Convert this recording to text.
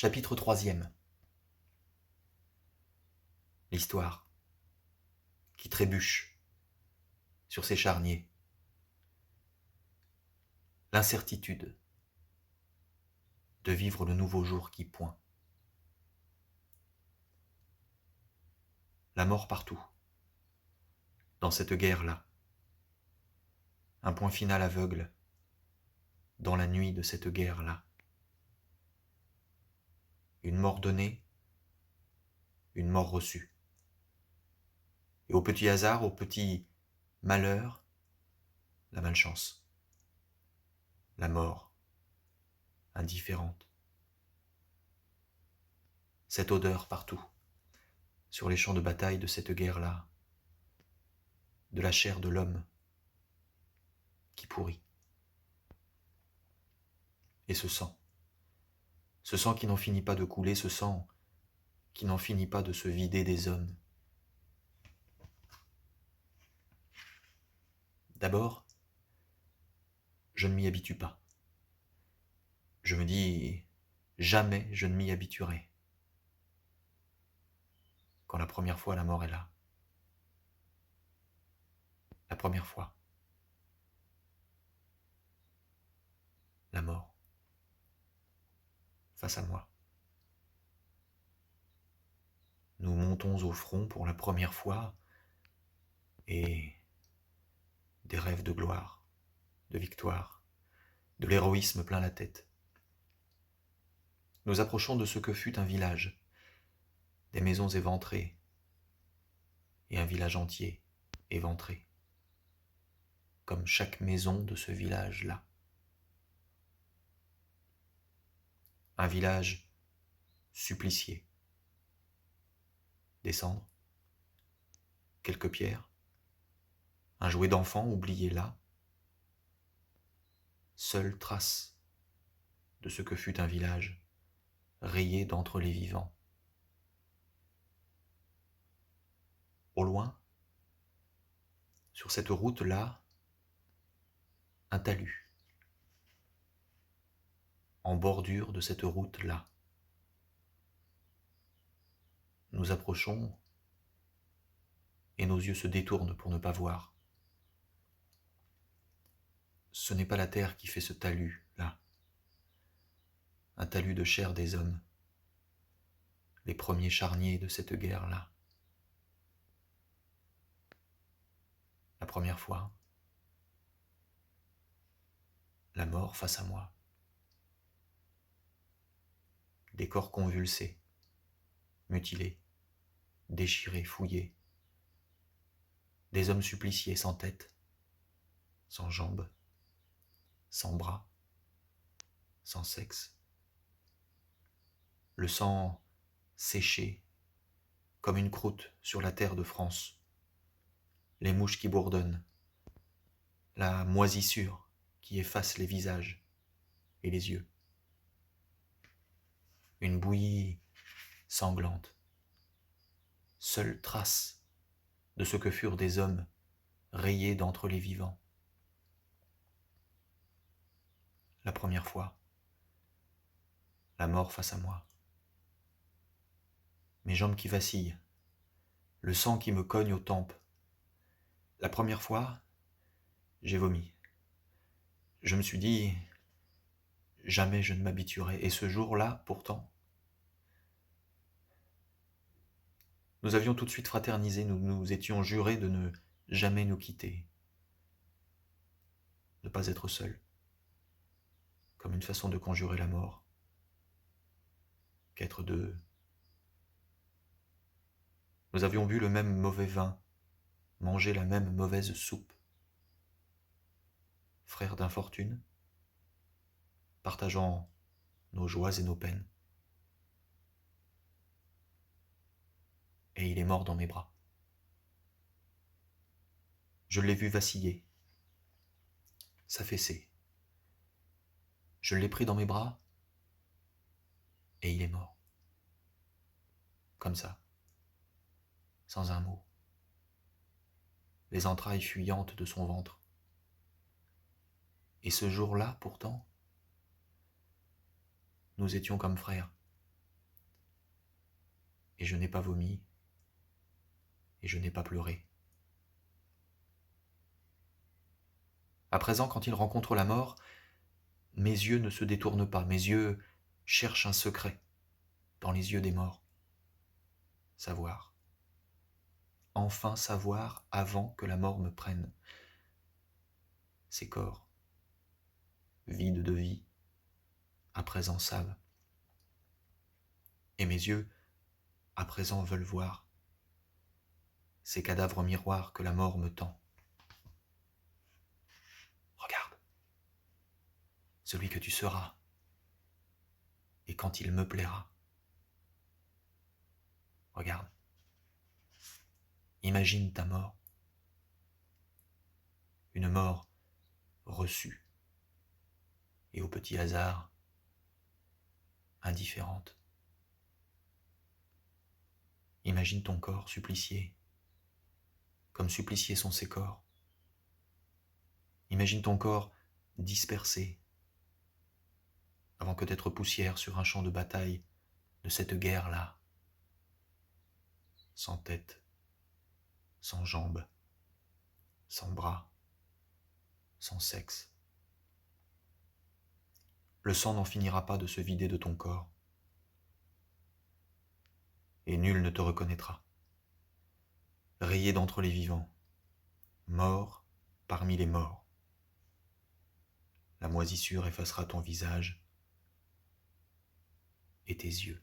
Chapitre 3. L'histoire qui trébuche sur ses charniers. L'incertitude de vivre le nouveau jour qui point. La mort partout, dans cette guerre-là. Un point final aveugle dans la nuit de cette guerre-là. Une mort donnée, une mort reçue. Et au petit hasard, au petit malheur, la malchance. La mort, indifférente. Cette odeur partout, sur les champs de bataille de cette guerre-là, de la chair de l'homme qui pourrit. Et ce sang qui n'en finit pas de couler, ce sang qui n'en finit pas de se vider des hommes. D'abord, je ne m'y habitue pas. Je me dis, jamais je ne m'y habituerai. Quand la première fois la mort est là. La première fois. La mort. Face à moi. Nous montons au front pour la première fois et des rêves de gloire, de victoire, de l'héroïsme plein la tête. Nous approchons de ce que fut un village, des maisons éventrées et un village entier éventré, comme chaque maison de ce village-là. Un village supplicié. Des cendres, quelques pierres, un jouet d'enfant oublié là, seule trace de ce que fut un village rayé d'entre les vivants. Au loin, sur cette route-là, un talus. En bordure de cette route-là. Nous approchons et nos yeux se détournent pour ne pas voir. Ce n'est pas la terre qui fait ce talus-là. Un talus de chair des hommes. Les premiers charniers de cette guerre-là. La première fois. La mort face à moi. Des corps convulsés, mutilés, déchirés, fouillés. Des hommes suppliciés sans tête, sans jambes, sans bras, sans sexe. Le sang séché comme une croûte sur la terre de France. Les mouches qui bourdonnent, la moisissure qui efface les visages et les yeux. Une bouillie sanglante, seule trace de ce que furent des hommes rayés d'entre les vivants. La première fois, la mort face à moi. Mes jambes qui vacillent, le sang qui me cogne aux tempes. La première fois, j'ai vomi. Je me suis dit, jamais je ne m'habituerai. Et ce jour-là, pourtant, nous avions tout de suite fraternisé, nous nous étions jurés de ne jamais nous quitter. Ne pas être seuls, comme une façon de conjurer la mort, qu'être deux. Nous avions bu le même mauvais vin, mangé la même mauvaise soupe. Frères d'infortune, partageant nos joies et nos peines. Et il est mort dans mes bras. Je l'ai vu vaciller, s'affaisser. Je l'ai pris dans mes bras et il est mort. Comme ça, sans un mot. Les entrailles fuyantes de son ventre. Et ce jour-là, pourtant, nous étions comme frères. et je n'ai pas vomi, et je n'ai pas pleuré. À présent, quand il rencontre la mort, mes yeux ne se détournent pas, mes yeux cherchent un secret dans les yeux des morts. Savoir. Enfin savoir avant que la mort me prenne. Ces corps, vides de vie, à présent savent. Et mes yeux, à présent, veulent voir ces cadavres miroirs que la mort me tend. Regarde, celui que tu seras, et quand il me plaira. Regarde, imagine ta mort, une mort reçue, et au petit hasard, indifférente. Imagine ton corps supplicié, comme suppliciés sont ces corps. Imagine ton corps dispersé, avant que d'être poussière sur un champ de bataille de cette guerre-là, sans tête, sans jambes, sans bras, sans sexe. Le sang n'en finira pas de se vider de ton corps, et nul ne te reconnaîtra. Rayé d'entre les vivants, mort parmi les morts. La moisissure effacera ton visage et tes yeux.